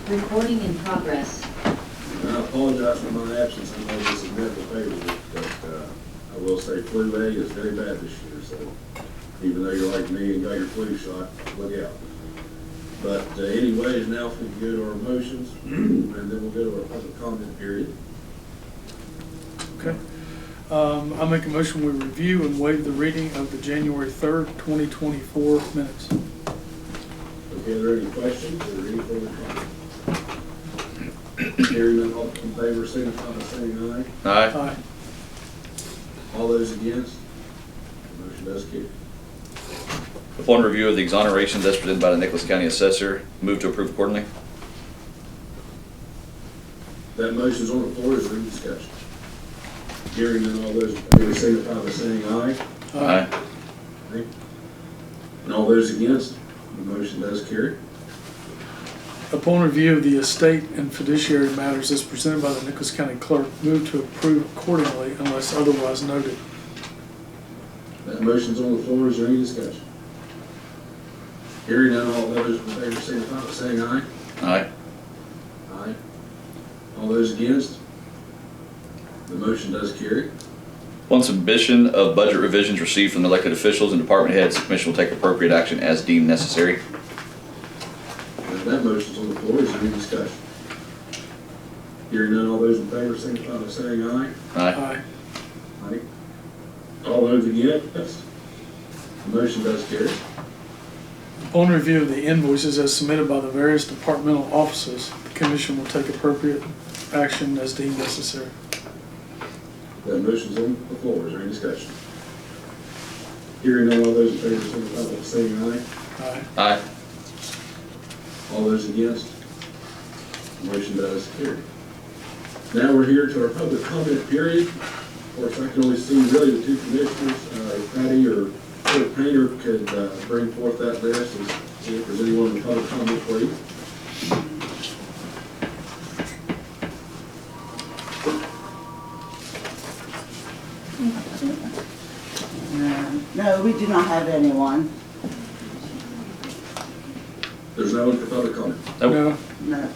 Recording in progress. And I apologize for my absence. I know this is medical favor, but I will say flu A is very bad this year, so even though you're like me and got your flu shot, look out. But anyways, now if we can go to our motions, and then we'll go to our public comment period. Okay. I make a motion we review and waive the reading of the January 3rd, 2024 minutes. Okay, are there any questions or any further comments? Hearing none, all in favor, signify by saying aye. Aye. Aye. All those against? The motion does carry. Upon review of the exonerations as presented by the Nicholas County Assessor, move to approve accordingly. That motion is on the floor. Is there any discussion? Hearing none, all those in favor, signify by saying aye. Aye. Aye. And all those against? The motion does carry. Upon review of the estate and fiduciary matters as presented by the Nicholas County Clerk, move to approve accordingly unless otherwise noted. That motion's on the floor. Is there any discussion? Hearing none, all those in favor, signify by saying aye. Aye. Aye. All those against? The motion does carry. Upon submission of budget revisions received from the elected officials and department heads, the commission will take appropriate action as deemed necessary. And that motion's on the floor. Is there any discussion? Hearing none, all those in favor, signify by saying aye. Aye. Aye. Aye. All those against? The motion does carry. Upon review of the invoices as submitted by the various departmental offices, the commission will take appropriate action as deemed necessary. That motion's on the floor. Is there any discussion? Hearing none, all those in favor, signify by saying aye. Aye. Aye. All those against? The motion does carry. Now we're here to our public comment period. Of course, I can only see really the two commissioners. If Patty or Clerk Painter could bring forth that list and see if there's anyone in the public comment, please. No, we do not have anyone. There's no one for public comment. Nope. No. No.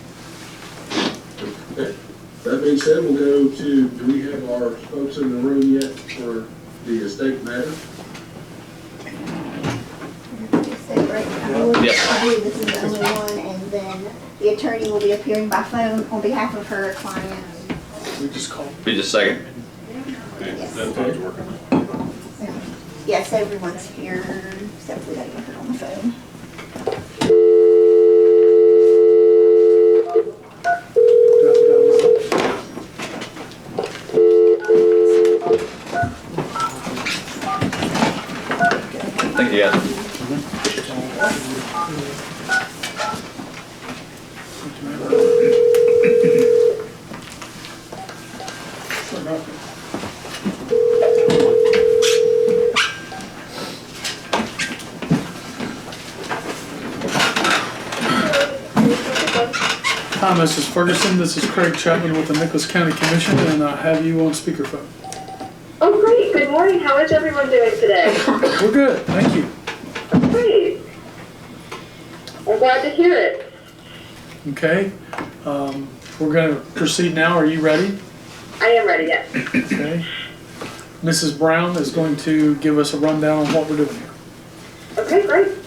Okay. That being said, we'll go to, do we have our folks in the room yet for the estate matter? Yes. I believe this is the only one, and then the attorney will be appearing by phone on behalf of her client. We just called. Be just a second. Yes, everyone's here, except for that one on the phone. Thank you, guys. Hi, Mrs. Ferguson. This is Craig Chapman with the Nicholas County Commission, and I have you on speakerphone. Oh, great. Good morning. How is everyone doing today? We're good, thank you. Great. I'm glad to hear it. Okay, we're going to proceed now. Are you ready? I am ready, yes. Okay. Mrs. Brown is going to give us a rundown on what we're doing here. Okay, great.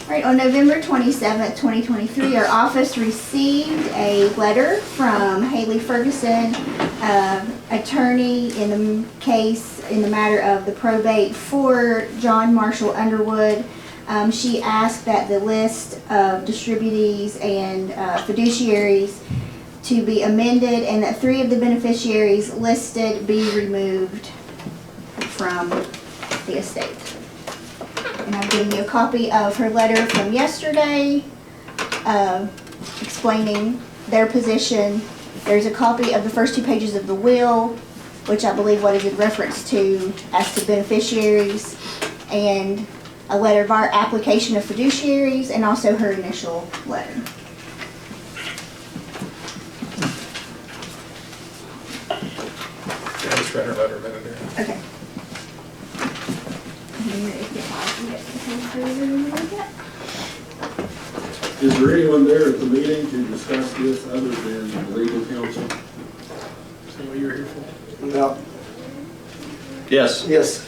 All right, on November 27th, 2023, our office received a letter from Haley Ferguson, attorney in the case in the matter of the probate for John Marshall Underwood. She asked that the list of distributees and fiduciaries to be amended and that 3 of the beneficiaries listed be removed from the estate. And I'm giving you a copy of her letter from yesterday, explaining their position. There's a copy of the first 2 pages of the will, which I believe what is in reference to as to beneficiaries, and a letter of our application of fiduciaries, and also her initial letter. Yeah, just read her letter a minute ago. Okay. Here is the copy that you can approve. Is there anyone there at the meeting to discuss this other than legal counsel? Is that what you're here for? No. Yes. Yes,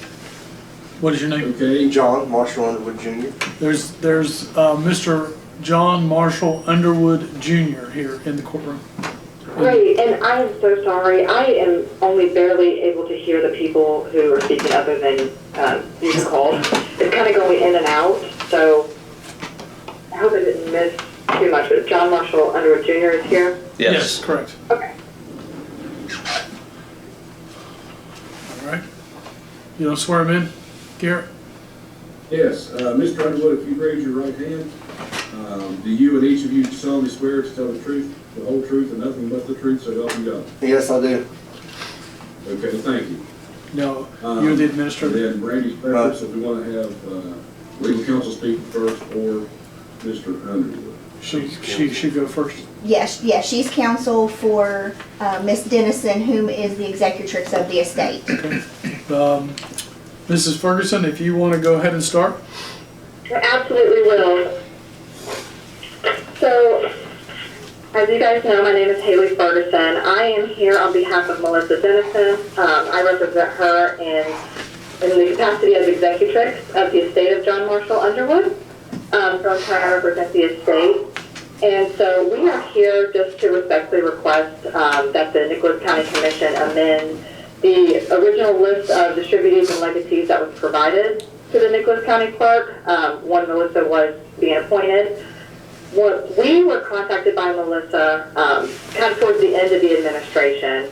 What is your name? Okay, John Marshall Underwood Jr. There's Mr. John Marshall Underwood Jr. here in the courtroom. Great, and I am so sorry. I am only barely able to hear the people who are speaking other than you called. It's kind of going in and out, so I hope I didn't miss too much. But John Marshall Underwood Jr. is here? Yes. Correct. Okay. All right. You don't swear him in, Garrett? yes, Mr. Underwood, if you raise your right hand, do you and each of you solemnly swear to tell the truth, the whole truth, and nothing but the truth, so help you God? Yes, I do. Okay, thank you. No, you're the administrator. And then Brandy's preference, if we want to have legal counsel speak first, or Mr. Underwood. She should go first. Yes, she's counsel for Miss Dennison, whom is the executrix of the estate. Mrs. Ferguson, if you want to go ahead and start. I absolutely will. So, as you guys know, my name is Haley Ferguson. I am here on behalf of Melissa Dennison. I represent her in the capacity as executrix of the estate of John Marshall Underwood. So I'm trying to represent the estate. And so we are here just to respectfully request that the Nicholas County Commission amend the original list of distributors and legatees that was provided to the Nicholas County Clerk when Melissa was being appointed. We were contacted by Melissa kind of towards the end of the administration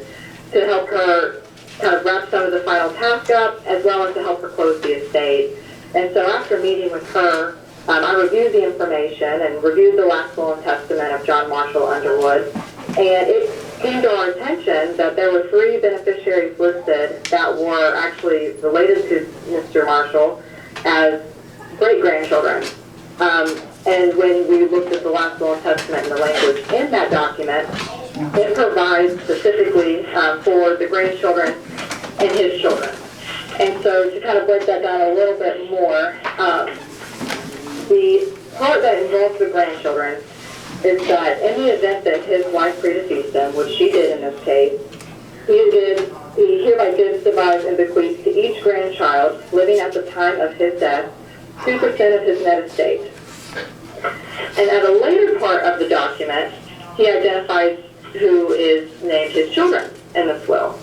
to help her kind of wrap some of the final tasks up, as well as to help her close the estate. And so after meeting with her, I reviewed the information and reviewed the last will and testament of John Marshall Underwood, and it came to our attention that there were 3 beneficiaries listed that were actually related to Mr. Marshall as great-grandchildren. And when we looked at the last will and testament and the language in that document, it provides specifically for the grandchildren and his children. And so to kind of break that down a little bit more, the part that involves the grandchildren is that in the event that his wife predeceased him, which she did in this case, he hereby gives, divides, and bequeaths to each grandchild living at the time of his death 2% of his net estate. And at a later part of the document, he identifies who is named his children in this will.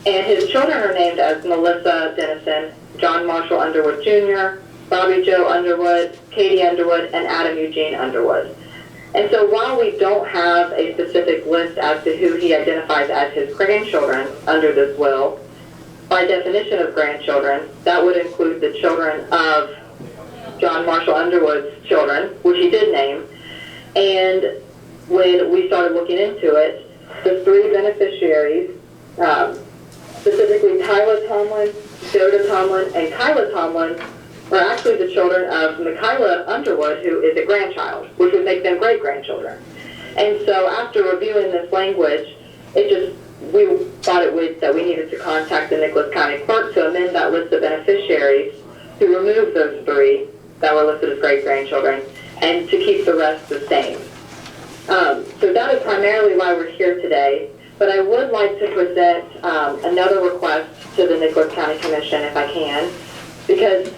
And his children are named as Melissa Dennison, John Marshall Underwood Jr., Bobby Joe Underwood, Katie Underwood, and Adam Eugene Underwood. And so while we don't have a specific list as to who he identifies as his grandchildren under this will, by definition of grandchildren, that would include the children of John Marshall Underwood's children, which he did name. And when we started looking into it, the 3 beneficiaries, specifically Tyler Tomlin, Joda Tomlin, and Kyla Tomlin, are actually the children of Michaela Underwood, who is a grandchild, which would make them great-grandchildren. And so after reviewing this language, we thought that we needed to contact the Nicholas County Clerk to amend that list of beneficiaries to remove those 3 that were listed as great-grandchildren and to keep the rest the same. So that is primarily why we're here today, but I would like to present another request to the Nicholas County Commission if I can, because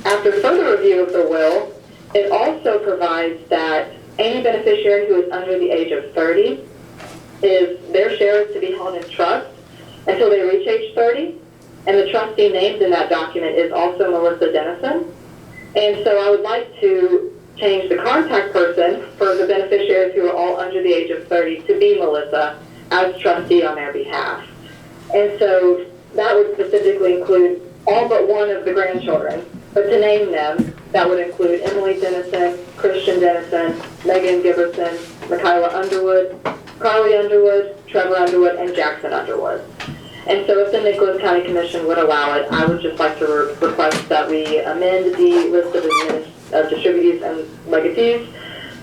after further review of the will, it also provides that any beneficiary who is under the age of 30 their share is to be held in trust until they reach age 30, and the trustee named in that document is also Melissa Dennison. And so I would like to change the contact person for the beneficiaries who are all under the age of 30 to be Melissa as trustee on their behalf. And so that would specifically include all but one of the grandchildren, but to name them, that would include Emily Dennison, Christian Dennison, Megan Giberson, Michaela Underwood, Carly Underwood, Trevor Underwood, and Jackson Underwood. And so if the Nicholas County Commission would allow it, I would just like to request that we amend the list of distributors and legatees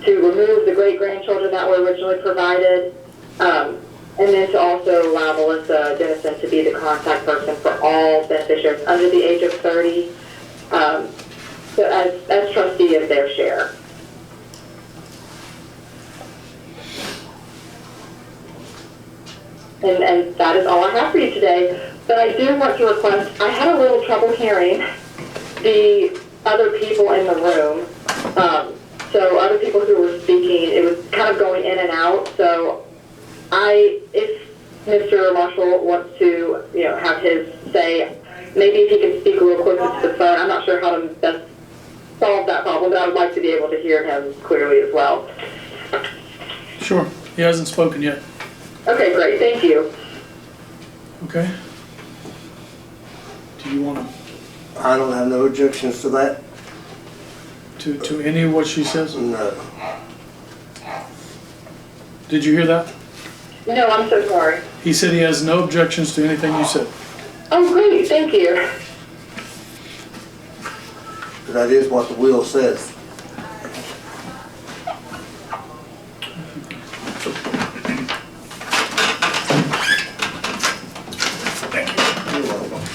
to remove the great-grandchildren that were originally provided, and then to also allow Melissa Dennison to be the contact person for all beneficiaries under the age of 30, so as trustee of their share. And that is all I have for you today. But I do want to request, I had a little trouble hearing the other people in the room. So other people who were speaking, it was kind of going in and out. So if Mr. Marshall wants to, have his say, maybe if he can speak a little closer to the phone. I'm not sure how to best solve that problem, but I would like to be able to hear him clearly as well. Sure, he hasn't spoken yet. Okay, great, thank you. Okay. Do you want I don't have no objections to that. to any of what she says? No. Did you hear that? No, I'm so sorry. He said he has no objections to anything you said. Oh, great, thank you. That is what the will says.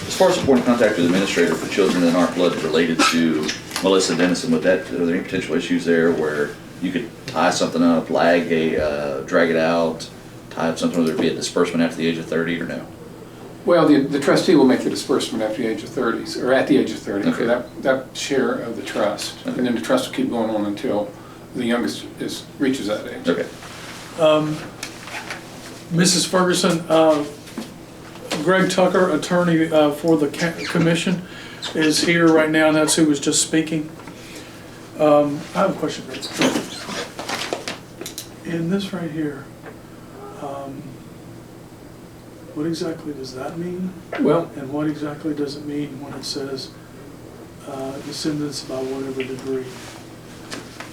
As far as the point of contact with the administrator for children that aren't blood related to Melissa Dennison, are there any potential issues there where you could tie something up, drag it out, tie up something, whether it be a disbursement after the age of 30 or no? Well, the trustee will make the disbursement after the age of 30, or at the age of 30, for Okay. that share of the trust. Okay. And then the trust will keep going on until the youngest reaches that age. Okay. Mrs. Ferguson, Greg Tucker, attorney for the commission, is here right now, and that's who was just speaking. I have a question, Greg. In this right here, what exactly does that mean? Well, And what exactly does it mean when it says descendants by whatever degree?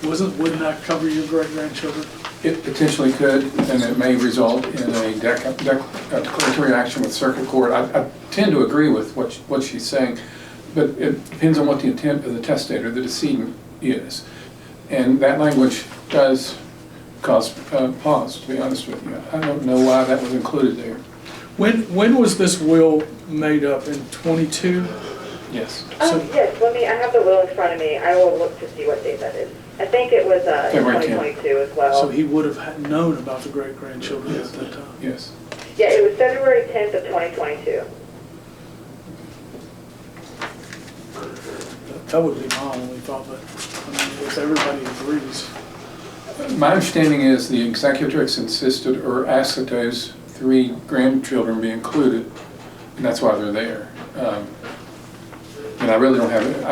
Wouldn't that cover your great-grandchildren? it potentially could, and it may result in a declaratory action with circuit court. I tend to agree with what she's saying, but it depends on what the intent of the testator, the decedent, is. And that language does cause pause, to be honest with you. I don't know why that was included there. When was this will made up? In 22? Yes. Yes, I have the will in front of me. I will look to see what date that is. I think it was in February 10th. 2022 as well. So he would have known about the great-grandchildren at that time. Yes. Yeah, it was February 10th of 2022. That would be my only thought, but if everybody agrees. My understanding is the executrix insisted or asked that those 3 grandchildren be included, and that's why they're there. And I really don't have it,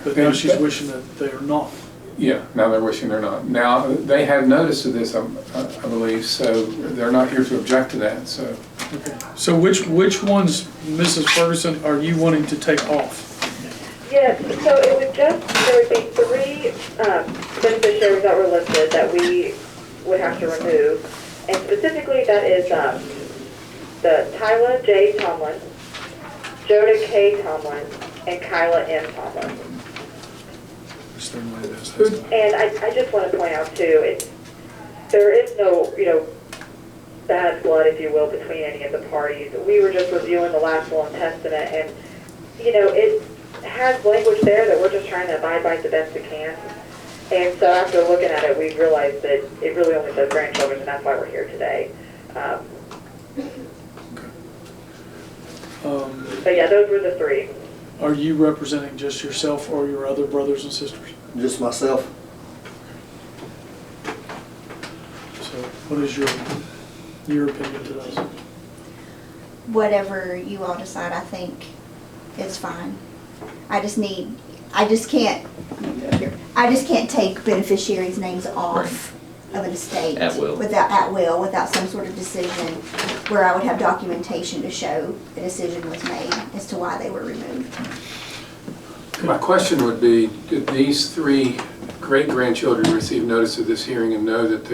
But now she's wishing that they are not. yeah, now they're wishing they're not. Now, they have notice of this, I believe, so they're not here to object to that, so. Okay. So which ones, Mrs. Ferguson, are you wanting to take off? Yes, so it would there would be 3 beneficiaries that were listed that we would have to remove. And specifically, that is the Tyla J. Tomlin, Joda K. Tomlin, and Kyla M. Tomlin. And I just want to point out too, there is no, bad blood, if you will, between any of the parties. We were just reviewing the last will and testament, and, it has language there that we're just trying to abide by the best we can. And so after looking at it, we realized that it really only says grandchildren, and that's why we're here today. But yeah, those were the 3. Are you representing just yourself or your other brothers and sisters? Just myself. So what is your opinion to this? Whatever you all decide, I think is fine. I just can't take beneficiaries' names off of an estate. At will. Without some sort of decision where I would have documentation to show a decision was made as to why they were removed. My question would be, did these 3 great-grandchildren receive notice of this hearing and know that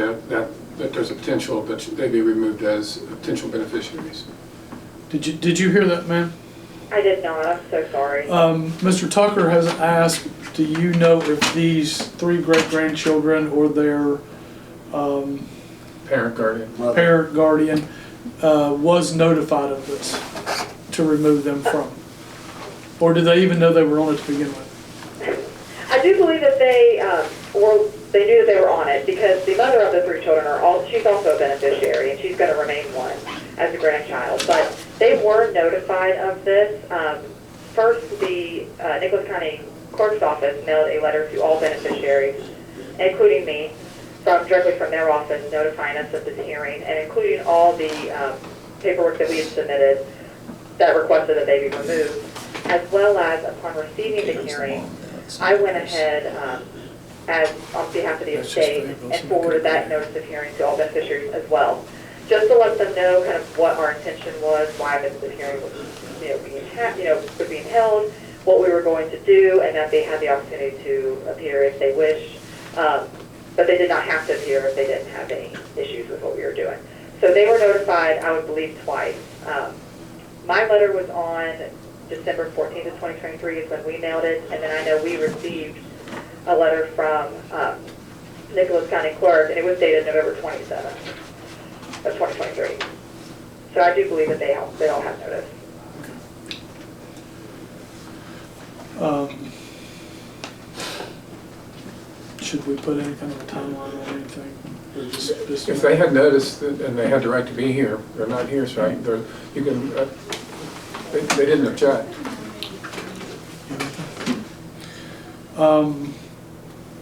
there's a potential that they be removed as potential beneficiaries? Did you hear that, ma'am? I did not, I'm so sorry. Mr. Tucker has asked, do you know if these 3 great-grandchildren or their Parent, guardian. parent guardian was notified of this to remove them from? Or did they even know they were on it to begin with? I do believe that they knew that they were on it, because the mother of the 3 children she's also a beneficiary, and she's going to remain one. as a grandchild. But they were notified of this. First, the Nicholas County Clerk's Office mailed a letter to all beneficiaries, including me, directly from their office, notifying us of this hearing, and including all the paperwork that we had submitted that requested that they be removed, as well as upon receiving the hearing, I went ahead as on behalf of the estate and forwarded that notice of hearing to all beneficiaries as well, just to let them know kind of what our intention was, why this hearing was, was being held, what we were going to do, and that they had the opportunity to appear if they wish. But they did not have to appear if they didn't have any issues with what we were doing. So they were notified, I would believe, twice. My letter was on December 14th of 2023 is when we mailed it, and then I know we received a letter from Nicholas County Clerk, and it was dated November 27th of 2023. So I do believe that they all have notice. Should we put any kind of a timeline on anything? Or just If they had noticed and they had the right to be here, they're not here, so you can, they didn't object.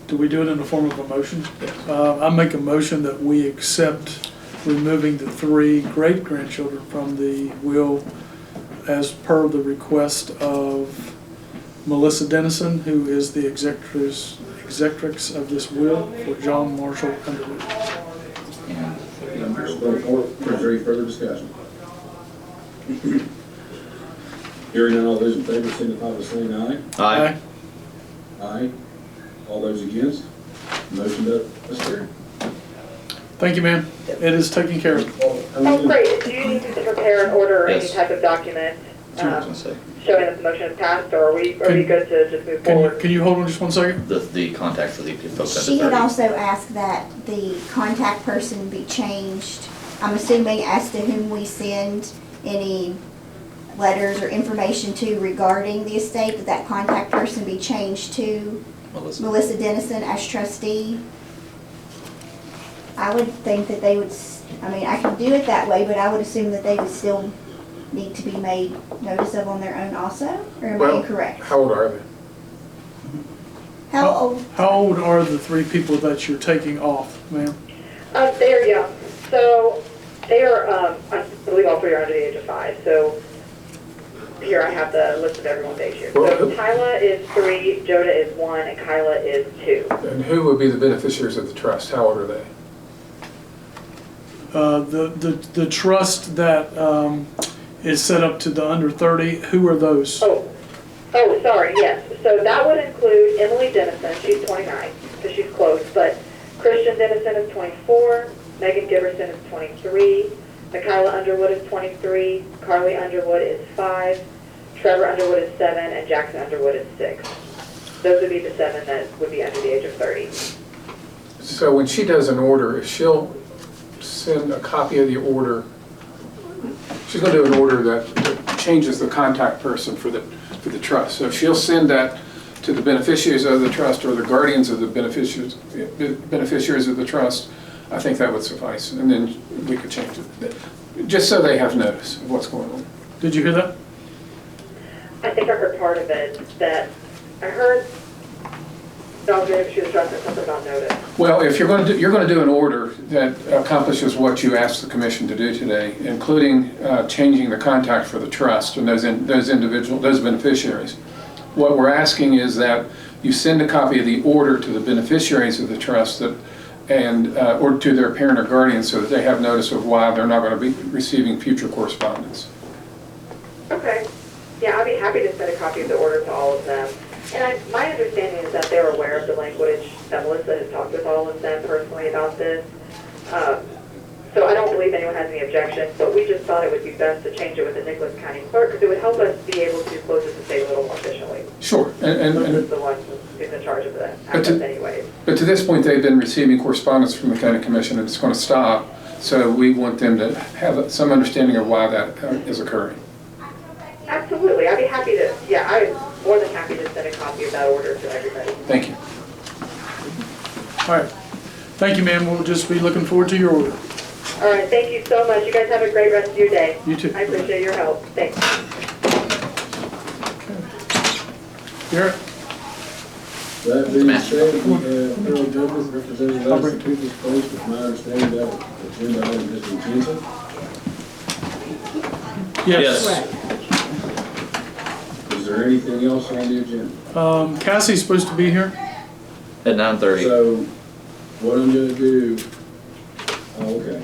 Do we do it in the form of a motion? I make a motion that we accept removing the 3 great-grandchildren from the will as per the request of Melissa Dennison, who is the executrix of this will for John Marshall Underwood. Is there any further discussion? Hearing none, all those in favor signify by saying aye. Aye. Aye. All those against? Motion does carry. Thank you, ma'am. It is taken care of. Oh, great. Do you need to prepare an order or any Yes. type of document That's what I was gonna say. showing that the motion is passed, or are we good to just move Can you, forward? can you hold on just one second? The contact for the folks She under had 30. also asked that the contact person be changed, I'm assuming as to whom we send any letters or information to regarding the estate, that contact person be changed to Melissa Dennison as trustee. I would think that they would, I can do it that way, but I would assume that they would still need to be made notice of on their own also, or am I incorrect? How old are they? How old? How old are the 3 people that you're taking off, ma'am? They are young. So they are, I believe all 3 are under the age of 5. So here I have the list of everyone's age here. So Tyla is 3, Joda is 1, and Kyla is 2. And who would be the beneficiaries of the trust? How old are they? The trust that is set up to the under 30, who are those? Oh, sorry, yes. So that would include Emily Dennison, she's 29, so she's close, but Christian Dennison is 24, Megan Giberson is 23, Michaela Underwood is 23, Carly Underwood is 5, Trevor Underwood is 7, and Jackson Underwood is 6. Those would be the 7 that would be under the age of 30. So when she does an order, if she'll send a copy of the order, she's going to do an order that changes the contact person for the trust. So if she'll send that to the beneficiaries of the trust or the guardians of the beneficiaries of the trust, I think that would suffice. And then we could change it, just so they have notice of what's going on. Did you hear that? I think I heard part of it, that I heard Don James, she was trying to put something on notice. Well, if you're going to do an order that accomplishes what you asked the commission to do today, including changing the contact for the trust and those beneficiaries, what we're asking is that you send a copy of the order to the beneficiaries of the trust or to their parent or guardian, so that they have notice of why they're not going to be receiving future correspondence. Okay. Yeah, I'd be happy to send a copy of the order to all of them. And my understanding is that they're aware of the language, that Melissa has talked with all of them personally about this. So I don't believe anyone has any objections, but we just thought it would be best to change it with the Nicholas County Clerk, because it would help us be able to close this estate a little more efficiently. Sure. Melissa's the one who's in charge of that assets anyways. But to this point, they've been receiving correspondence from the county commission, and it's going to stop. So we want them to have some understanding of why that is occurring. Absolutely. I'd be happy to, I'm more than happy to send a copy of that order to everybody. Thank you. All right. Thank you, ma'am. We'll just be looking forward to your order. All right, thank you so much. You guys have a great rest of your day. You too. I appreciate your help. Thanks. Garrett? That being Master. said, we have Earl Douglas representing I'll us bring at it to you. People's Place, with my understanding that agenda item has been canceled. Yes. Is there anything else on the agenda? Cassie's supposed to be here. At 9:30. So, what I'm gonna do, oh, okay.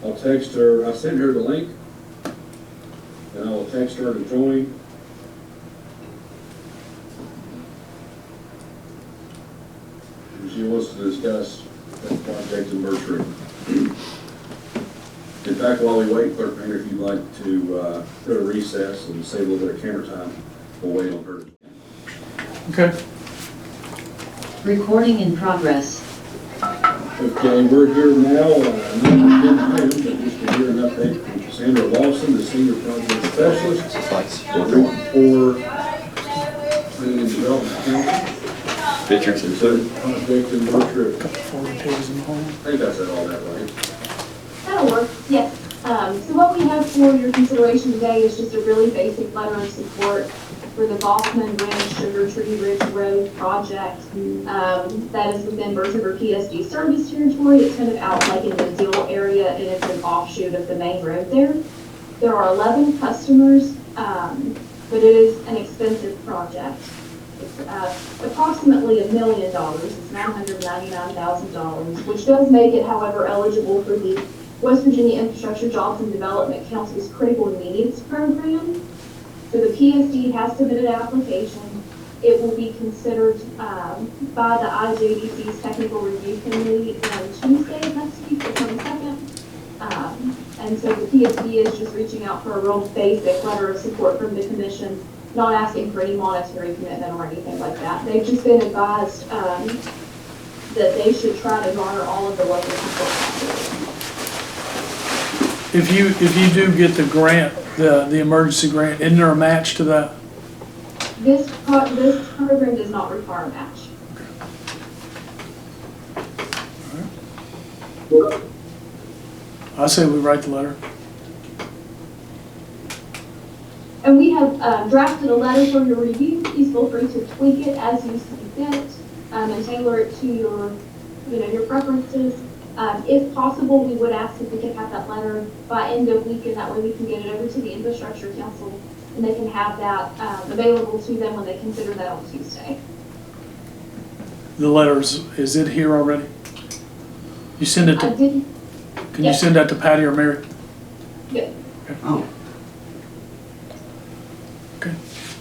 I'll text her, I sent her the link, and I will text her to join. And she wants to discuss that project in Birch River. In fact, while we wait, Clerk Painter, if you'd like to go to recess and save a little bit of camera time, we'll wait on her. Okay. Recording in progress. Okay, we're here now, not an item, but just to hear an update from Cassandra Lawson, the Senior Project Specialist Lights, for everyone. Planning and Development Council. Pictures It's a project in Birch River. Couple forward pages in the hall. I think I said all that right. That'll work, yes. So what we have for your consideration today is just a really basic letter of support for the Bossman Ridge Sugar Tree Ridge Road project. That is within Birch River PSD service territory. It's kind of out like in the Deal area, and it's an offshoot of the main road there. There are 11 customers, but it is an expensive project. It's approximately $1 million. It's $999,000, which does make it, however, eligible for the West Virginia Infrastructure Jobs and Development Council's Critical Needs Program. So the PSD has submitted an application. It will be considered by the IJDC's Technical Review Committee on Tuesday of next week, the 22nd. And so the PSD is just reaching out for a real basic letter of support from the commission, not asking for any monetary commitment or anything like that. They've just been advised that they should try to garner all of the local support possible. If you do get the grant, the emergency grant, isn't there a match to that? This program does not require a match. I say we write the letter. And we have drafted a letter for your review. Please feel free to tweak it as you see fit and tailor it to your preferences. If possible, we would ask if we could have that letter by end of week, and that way we can get it over to the Infrastructure Council, and they can have that available to them when they consider that on Tuesday. The letters, is it here already? You send it I to, did, can you yes. send that to Patty or Mary? yeah. Oh, Okay,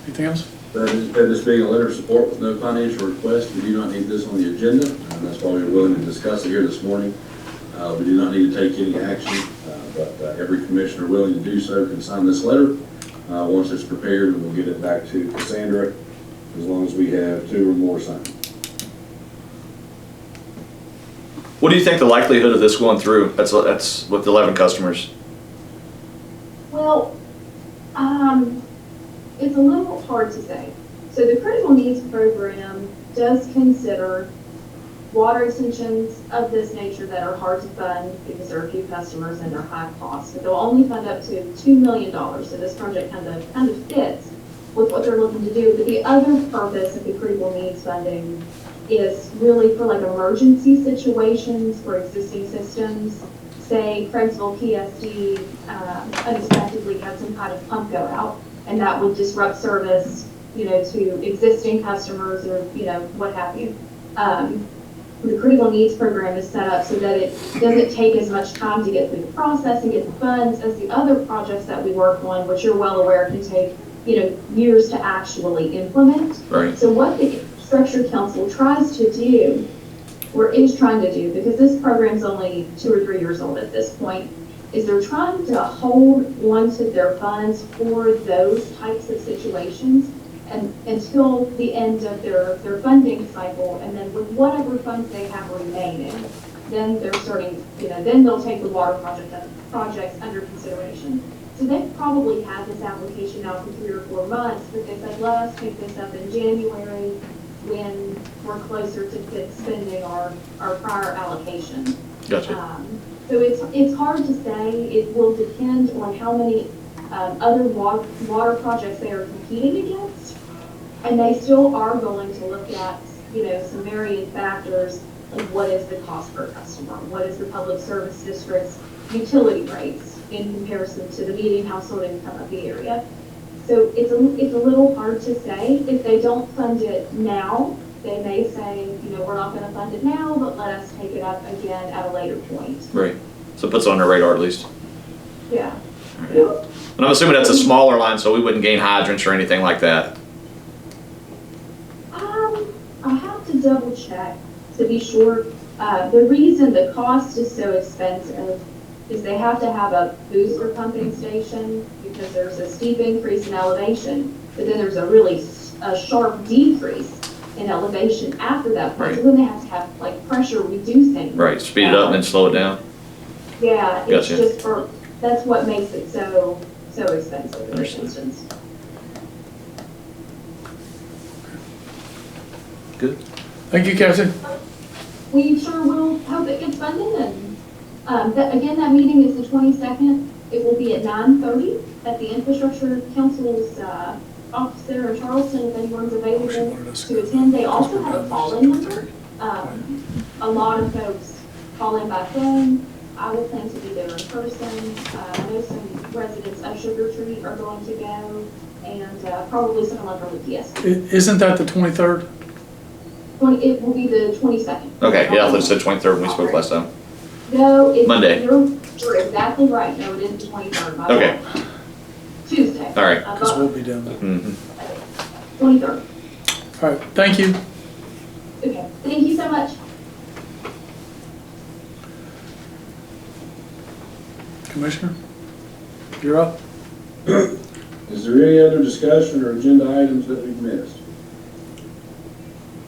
anything else? This being a letter of support with no financial request, we do not need this on the agenda, and that's why we're willing to discuss it here this morning. We do not need to take any action, but every commissioner willing to do so can sign this letter once it's prepared, and we'll get it back to Cassandra as long as we have 2 or more signed. What do you think the likelihood of this going through? That's with 11 customers. Well, it's a little hard to say. So the Critical Needs Program does consider water extensions of this nature that are hard to fund because there are a few customers and they're high cost. But they'll only fund up to $2 million. So this project kind of fits with what they're looking to do. But the other purpose of the Critical Needs funding is really for like emergency situations for existing systems. Say Craigville PSD unexpectedly had some kind of pump go out, and that would disrupt service, to existing customers or, what have you. The Critical Needs Program is set up so that it doesn't take as much time to get through the process and get the funds as the other projects that we work on, which you're well aware can take, years to actually implement. Right. So what the Infrastructure Council tries to do, or is trying to do, because this program's only 2 or 3 years old at this point, is they're trying to hold onto their funds for those types of situations and until the end of their funding cycle, and then with whatever funds they have remaining, then they're starting, then they'll take the water projects under consideration. So they've probably had this application out for 3 or 4 months, but they said, let us pick this up in January when we're closer to spending our prior allocation. Gotcha. So it's hard to say. It will depend on how many other water projects they are competing against. And they still are going to look at, some myriad factors, like what is the cost per customer? What is the public service district's utility rates in comparison to the median household income of the area? So it's a little hard to say. If they don't fund it now, they may say, we're not going to fund it now, but let us take it up again at a later point. Right. So it puts it on their radar at least. Yeah. And I'm assuming that's a smaller line, so we wouldn't gain hydrants or anything like that. I'll have to double check to be sure. The reason the cost is so expensive is they have to have a booster pumping station because there's a steep increase in elevation, but then there's a sharp decrease in elevation after that point. Right. So then they have to have like pressure reducing. Right. Speed it up and then slow it down. Yeah, it's Gotcha. just that's what makes it so expensive in this instance. Good. Thank you, Cassie. We sure will hope it gets funded, and that meeting is the 22nd. It will be at 9:30 at the Infrastructure Council's office there in Charleston, if anyone's available to attend. They also have a call-in number. A lot of folks call in by phone. I will plan to be there in person. I know some residents of Sugar Tree are going to go, and probably someone from the PSC. Isn't that the 23rd? It will be the 22nd. Okay, yeah, I thought it said 23rd when we spoke last time. No, it's. Monday. You're exactly right. No, it is the 23rd. my Okay. fault. Tuesday. All right. Because we'll be down there. Mm-hmm. 23rd. All right, thank you. Okay, thank you so much. Commissioner, you're up. Is there any other discussion or agenda items that we've missed?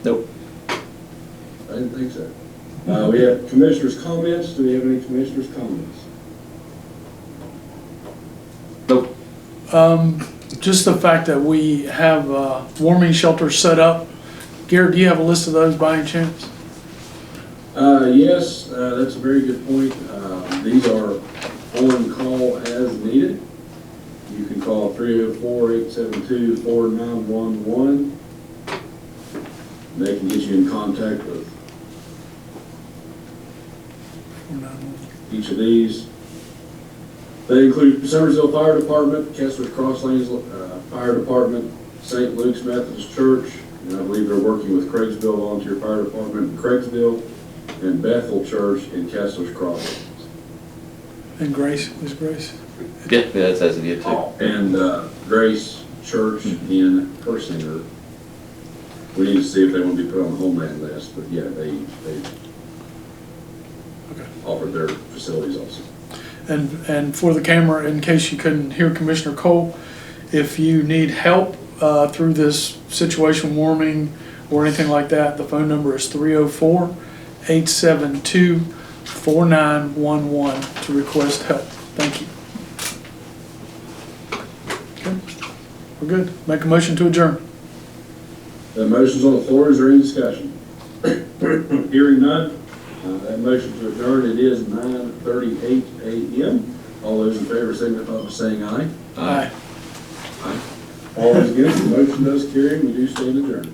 Nope. I didn't think so. We have commissioners' comments. Do we have any commissioners' comments? Nope. Just the fact that we have warming shelters set up. Garrett, do you have a list of those by any chance? Yes, that's a very good point. These are on call as needed. You can call 304-872-4911. They can get you in contact with each of these. They include Summersville Fire Department, Kessler Crosslanes Fire Department, St. Luke's Methodist Church, and I believe they're working with Craigsville Volunteer Fire Department in Craigsville, and Bethel Church in Kessler's Crosslanes. And Grace, is Grace? Yeah, that says it here too. And Grace Church in Persinger. We need to see if they want to be put on the Homeland list, but yeah, they Okay. offered their facilities also. And for the camera, in case you couldn't hear Commissioner Cole, if you need help through this situation, warming or anything like that, the phone number is 304-872-4911 to request help. Thank you. Okay, we're good. Make a motion to adjourn. The motion's on the floor. Is there any discussion? Hearing none. That motion to adjourn, it is 9:38 a.m. All those in favor signify by saying aye. Aye. Aye. All those against, the motion does carry. We do stand adjourned.